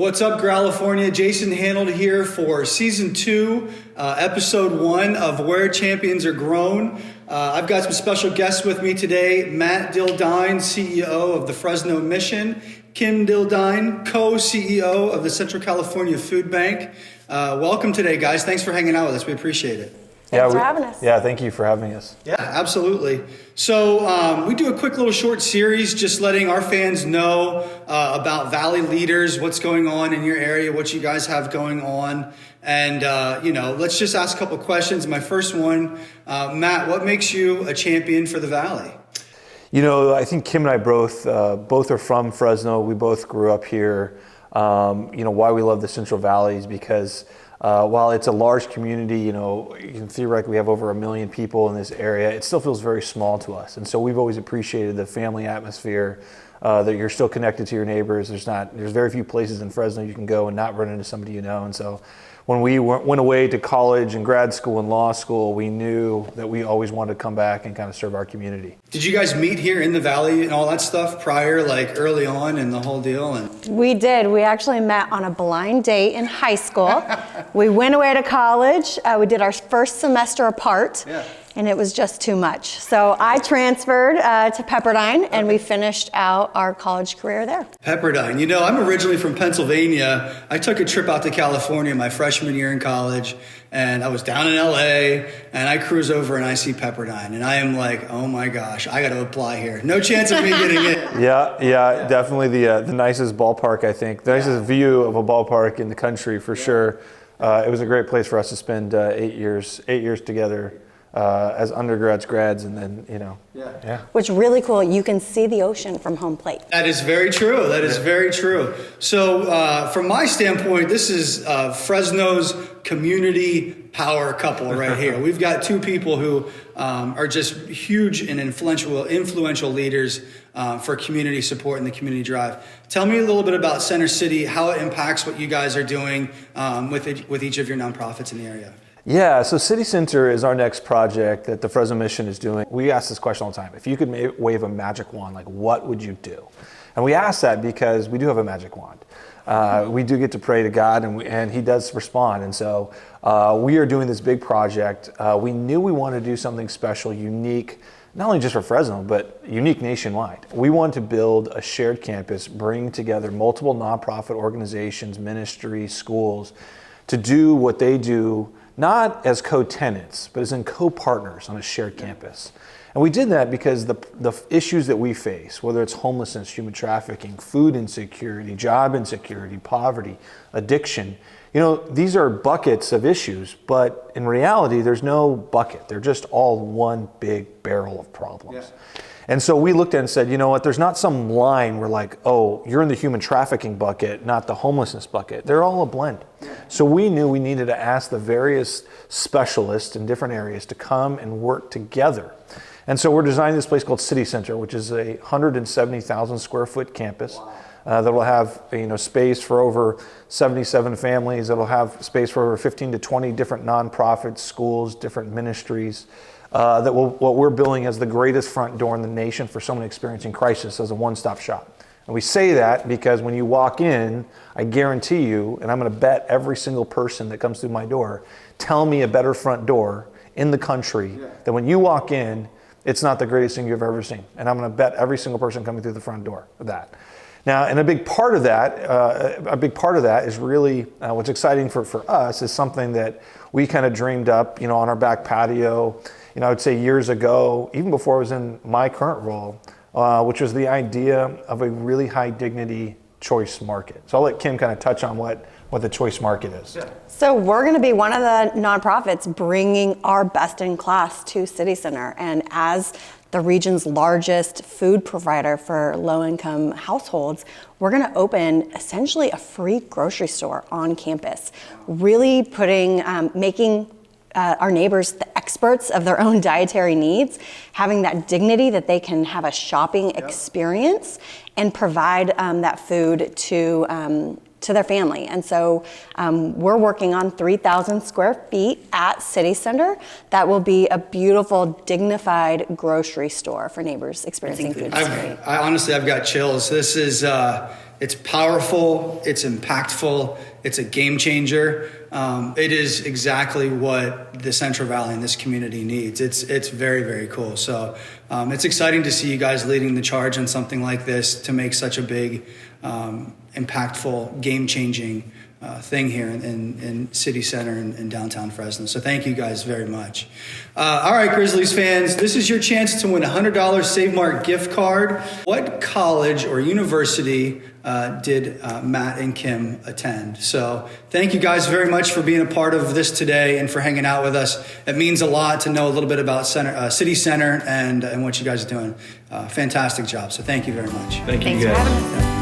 What's up, California? Jason Hannold here for Season 2, Episode 1 of Where Champions Are Grown. I've got some special guests with me today. Matt Dildine, CEO of the Fresno Mission. Kym Dildine, co-CEO of the Central California Food Bank. Welcome today, guys. Thanks for hanging out with us. We appreciate it. Thanks for having us. Yeah, thank you for having us. Yeah, absolutely. So we do a quick little short series just letting our fans know about Valley leaders, what's going on in your area, what you guys have going on. And, let's just ask a couple questions. My first one, Matt, what makes you a champion for the Valley? I think Kym and I both are from Fresno. We both grew up here. Why we love the Central Valley is because while it's a large community, theoretically we have over 1 million people in this area, it still feels very small to us. And so we've always appreciated the family atmosphere, that you're still connected to your neighbors. There's very few places in Fresno you can go and not run into somebody you know. And so when we went away to college and grad school and law school, we knew that we always wanted to come back and kind of serve our community. Did you guys meet here in the Valley and all that stuff prior, like early on in the whole deal? We did. We actually met on a blind date in high school. We went away to college. We did our first semester apart. Yeah. And it was just too much. So I transferred to Pepperdine, and we finished out our college career there. Pepperdine. I'm originally from Pennsylvania. I took a trip out to California my freshman year in college, and I was down in LA, and I cruise over and I see Pepperdine, and I am like, oh my gosh, I got to apply here. No chance of me getting in. Yeah, definitely the nicest ballpark, I think. The nicest view of a ballpark in the country, for sure. It was a great place for us to spend 8 years together. As undergrads, grads, and then, Yeah. Which really cool. You can see the ocean from home plate. That is very true. Very true. So from my standpoint, this is Fresno's community power couple right here. We've got two people who are just huge and influential leaders for community support and the community drive. Tell me a little bit about Center City, how it impacts what you guys are doing with each of your nonprofits in the area. Yeah, so City Center is our next project that the Fresno Mission is doing. We ask this question all the time. If you could wave a magic wand, what would you do? And we ask that because we do have a magic wand. We do get to pray to God, and He does respond. And so we are doing this big project. We knew we wanted to do something special, unique, not only just for Fresno, but unique nationwide. We want to build a shared campus, bring together multiple nonprofit organizations, ministries, schools, to do what they do, not as co-tenants, but as in co-partners on a shared campus. And we did that because the issues that we face, whether it's homelessness, human trafficking, food insecurity, job insecurity, poverty, addiction, these are buckets of issues, but in reality, there's no bucket. They're just all one big barrel of problems. Yeah. And so we looked at it and said, you know what, there's not some line where you're in the human trafficking bucket, not the homelessness bucket. They're all a blend. So we knew we needed to ask the various specialists in different areas to come and work together. And so we're designing this place called City Center, which is a 170,000 square foot campus that will have space for over 77 families. It'll have space for over 15 to 20 different nonprofits, schools, different ministries. What we're building as the greatest front door in the nation for someone experiencing crisis as a one-stop shop. And we say that because when you walk in, I guarantee you, and I'm going to bet every single person that comes through my door, tell me a better front door in the country that when you walk in, it's not the greatest thing you've ever seen. And I'm going to bet every single person coming through the front door of that. Now, and a big part of that is really what's exciting for us is something that we kind of dreamed up, on our back patio. I would say years ago, even before I was in my current role, which was the idea of a really high dignity choice market. So I'll let Kym kind of touch on what the choice market is. Yeah. So we're going to be one of the nonprofits bringing our best in class to City Center. And as the region's largest food provider for low-income households, we're going to open essentially a free grocery store on campus, really making our neighbors the experts of their own dietary needs, having that dignity that they can have a shopping experience and provide that food to their family. And so we're working on 3,000 square feet at City Center. That will be a beautiful, dignified grocery store for neighbors experiencing food insecurity. Honestly, I've got chills. This is It's powerful, it's impactful, it's a game changer. It is exactly what the Central Valley and this community needs. It's very, very cool. So it's exciting to see you guys leading the charge on something like this to make such a big, impactful, game-changing thing here in City Center and downtown Fresno. So thank you guys very much. All right, Grizzlies fans, this is your chance to win a $100 Save Mart gift card. What college or university did Matt and Kym attend? So thank you guys very much for being a part of this today and for hanging out with us. It means a lot to know a little bit about City Center and what you guys are doing. Fantastic job. So thank you very much. Thank you Thanks for guys. having us.